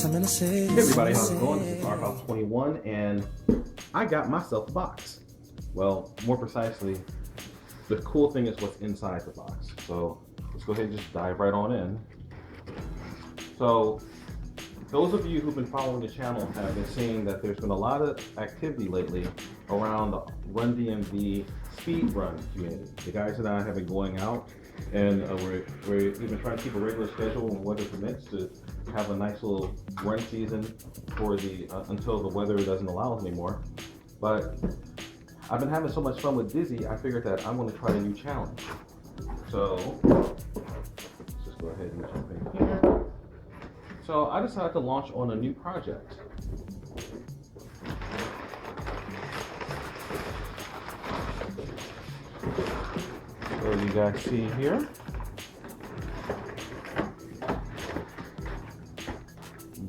Hey everybody, how's it going? This is RHouse21 and I got myself a box. Well, more precisely, the cool thing is what's inside the box. So let's go ahead and just dive right on in. So those of you who've been following the channel have been seeing that there's been a lot of activity lately around the Run DMV speed run community. The guys and I have been going out and we've been trying to keep a regular schedule when weather permits to have a nice little run season for the until the weather doesn't allow us anymore. But I've been having so much fun with Dizzy, I figured that I'm going to try a new challenge. So let's just go ahead and jump in here. So I decided to launch on a new project. So you guys see here,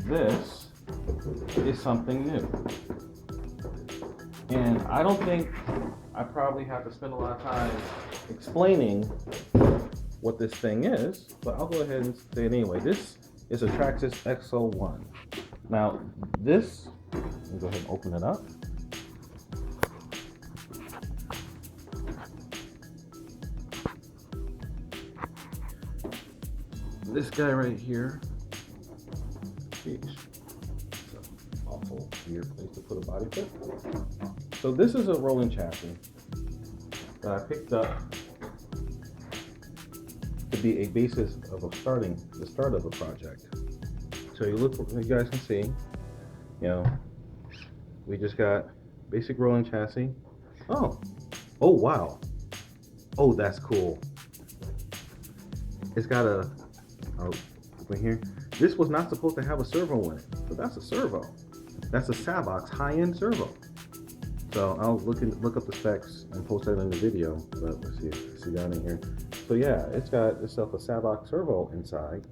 this is something new. And I don't think I probably have to spend a lot of time explaining what this thing is, but I'll go ahead and say it anyway. This is a Traxxas XO-1. Now this, let me go ahead and open it up. This guy right here, it's an awful weird place to put a body kit. So this is a rolling chassis that I picked up to be a basis of the start of a project. So you guys can see, we just got basic rolling chassis. Oh wow. Oh, that's cool. It's got a, over here. This was not supposed to have a servo in it, but that's a servo. That's a Savox high-end servo. So I'll look up the specs and post that in the video. But let's see down in here. So yeah, it's got itself a Savox servo inside.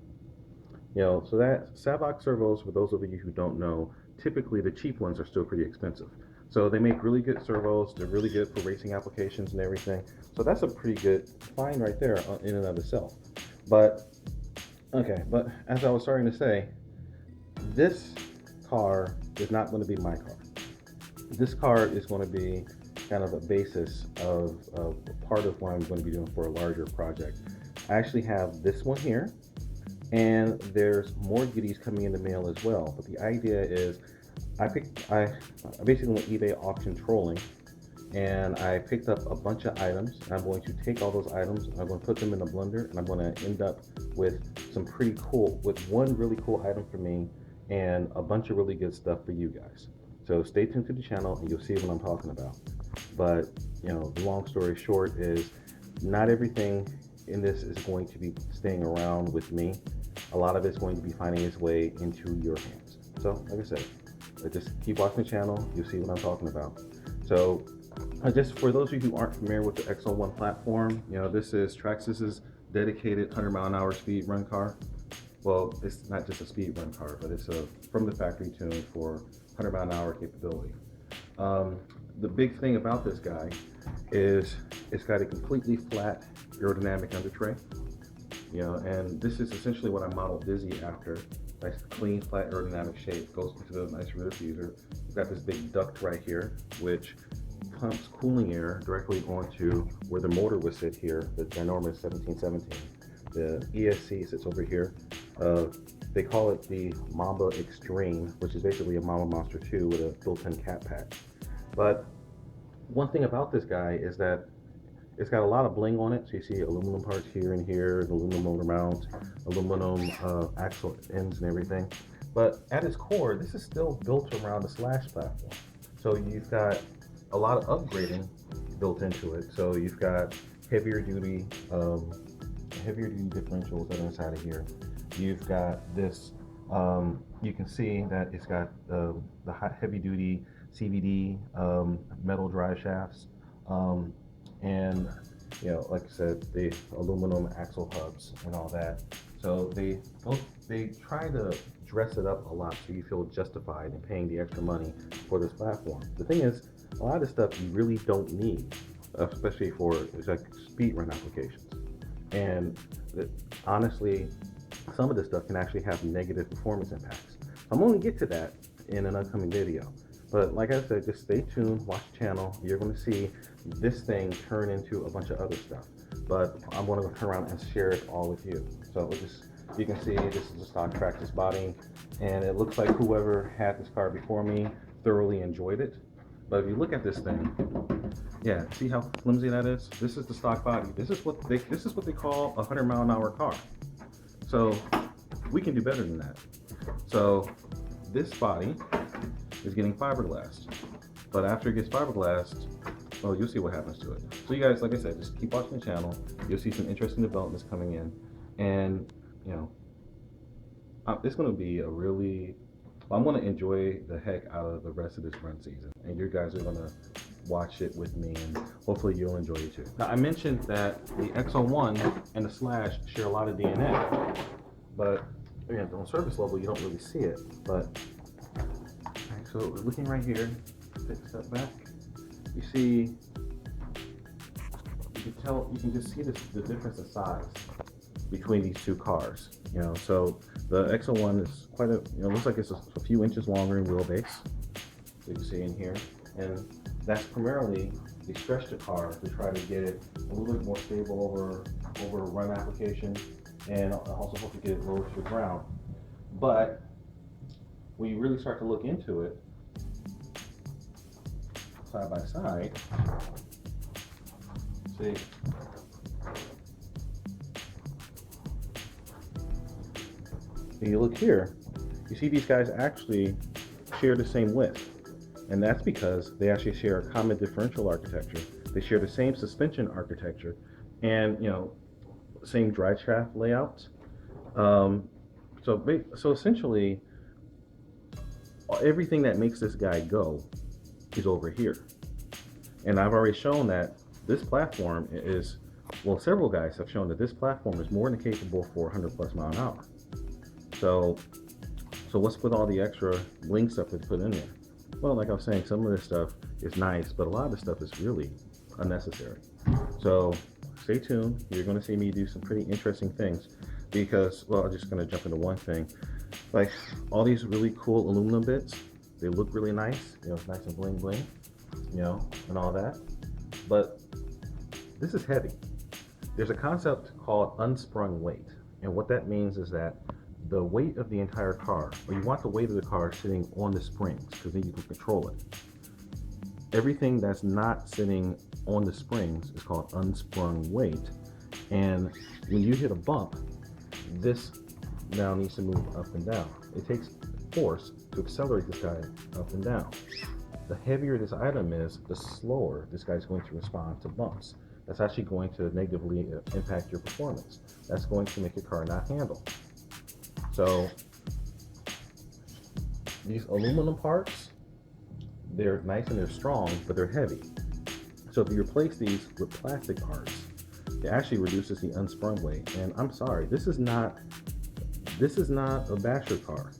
So that Savox servos, for those of you who don't know, typically the cheap ones are still pretty expensive. So they make really good servos. They're really good for racing applications and everything. So that's a pretty good find right there in and of itself. But as I was starting to say, this car is not going to be my car. This car is going to be kind of a basis of part of what I'm going to be doing for a larger project. I actually have this one here, and there's more goodies coming in the mail as well. But the idea is, I basically went eBay auction trolling, and I picked up a bunch of items. And I'm going to take all those items, and I'm going to put them in a blender, and I'm going to end up with one really cool item for me and a bunch of really good stuff for you guys. So stay tuned to the channel and you'll see what I'm talking about. But the long story short is, not everything in this is going to be staying around with me. A lot of it's going to be finding its way into your hands. So like I said, just keep watching the channel, you'll see what I'm talking about. So just for those of you who aren't familiar with the XO-1 platform, this is Traxxas's dedicated 100-mile-an-hour speed run car. Well, it's not just a speed run car, but it's from the factory tuned for 100-mile-an-hour capability. The big thing about this guy is it's got a completely flat aerodynamic under tray. And this is essentially what I modeled Dizzy after. Nice clean, flat aerodynamic shape, goes into the nice rear diffuser. We've got this big duct right here, which pumps cooling air directly onto where the motor would sit here, the ginormous 1717. The ESC sits over here. They call it the Mamba Extreme, which is basically a Mamba Monster 2 with a built-in cat pack. But one thing about this guy is that it's got a lot of bling on it. So you see aluminum parts here and here, aluminum motor mounts, aluminum axle ends and everything. But at its core, this is still built around a slash platform. So you've got a lot of upgrading built into it. So you've got heavier duty differentials that are inside of here. You've got this, you can see that it's got the heavy duty CVD metal drive shafts, and like I said, the aluminum axle hubs and all that. So they try to dress it up a lot so you feel justified in paying the extra money for this platform. The thing is, a lot of stuff you really don't need, especially for like speed run applications. And honestly, some of this stuff can actually have negative performance impacts. I'm going to get to that in an upcoming video. But like I said, just stay tuned, watch the channel. You're going to see this thing turn into a bunch of other stuff. But I'm going to turn around and share it all with you. So you can see this is the stock Traxxas body, and it looks like whoever had this car before me thoroughly enjoyed it. But if you look at this thing, yeah, see how flimsy that is? This is the stock body. This is what they call a 100-mile-an-hour car. So we can do better than that. So this body is getting fiberglassed, but after it gets fiberglassed, well, you'll see what happens to it. So you guys, like I said, just keep watching the channel. You'll see some interesting developments coming in, and you know, it's going to be a really, I'm going to enjoy the heck out of the rest of this run season, and you guys are going to watch it with me, and hopefully you'll enjoy it too. Now, I mentioned that the XO-1 and the Slash share a lot of DNA, but again, on surface level, you don't really see it. But okay, so we're looking right here, take a step back. You see, you can just see the difference in size between these two cars. You know, so the XO-1 is quite a, looks like it's a few inches longer in wheelbase. So you can see in here, and that's primarily they stretched the car to try to get it a little bit more stable over a run application, and also hope to get it lower to the ground. But when you really start to look into it side by side, see, if you look here, you see these guys actually share the same width, and that's because they actually share a common differential architecture. They share the same suspension architecture, and same drive shaft layouts. So essentially, everything that makes this guy go is over here. And I've already shown that this platform is, well, several guys have shown that this platform is more than capable for 100+ mile an hour. So what's with all the extra bling stuff that's put in there? Well, like I was saying, some of this stuff is nice, but a lot of this stuff is really unnecessary. So stay tuned. You're going to see me do some pretty interesting things because, well, I'm just going to jump into one thing. Like all these really cool aluminum bits, they look really nice. It's nice and bling bling, and all that. But this is heavy. There's a concept called unsprung weight. And what that means is that the weight of the entire car, or you want the weight of the car sitting on the springs, because then you can control it. Everything that's not sitting on the springs is called unsprung weight. And when you hit a bump, this now needs to move up and down. It takes force to accelerate this guy up and down. The heavier this item is, the slower this guy's going to respond to bumps. That's actually going to negatively impact your performance. That's going to make your car not handle. So these aluminum parts, they're nice and they're strong, but they're heavy. So if you replace these with plastic parts, it actually reduces the unsprung weight. And I'm sorry, this is not a basher car.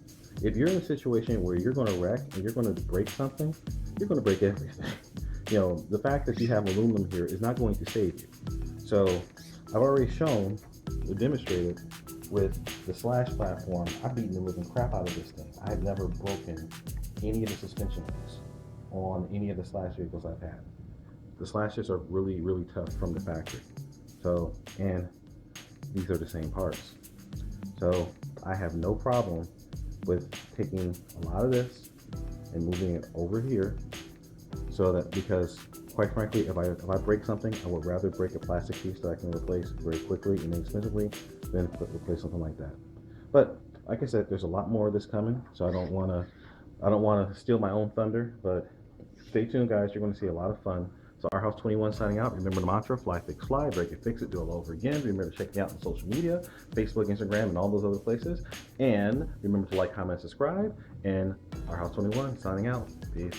If you're in a situation where you're going to wreck and you're going to break something, you're going to break everything. The fact that you have aluminum here is not going to save you. So I've already shown or demonstrated with the Slash platform, I've beaten the living crap out of this thing. I've never broken any of the suspension links on any of the Slash vehicles I've had. The Slashes are really, really tough from the factory. So, and these are the same parts. So I have no problem with taking a lot of this and moving it over here, so that, because quite frankly, if I break something, I would rather break a plastic piece that I can replace very quickly and inexpensively than replace something like that. But like I said, there's a lot more of this coming, so I don't want to steal my own thunder. But stay tuned, guys. You're going to see a lot of fun. So Our House 21 signing out. Remember the mantra: fly, fix, fly, break it, fix it, do it all over again. Remember to check me out on social media, Facebook, Instagram, and all those other places. And remember to like, comment, subscribe. And Our House 21 signing out. Peace.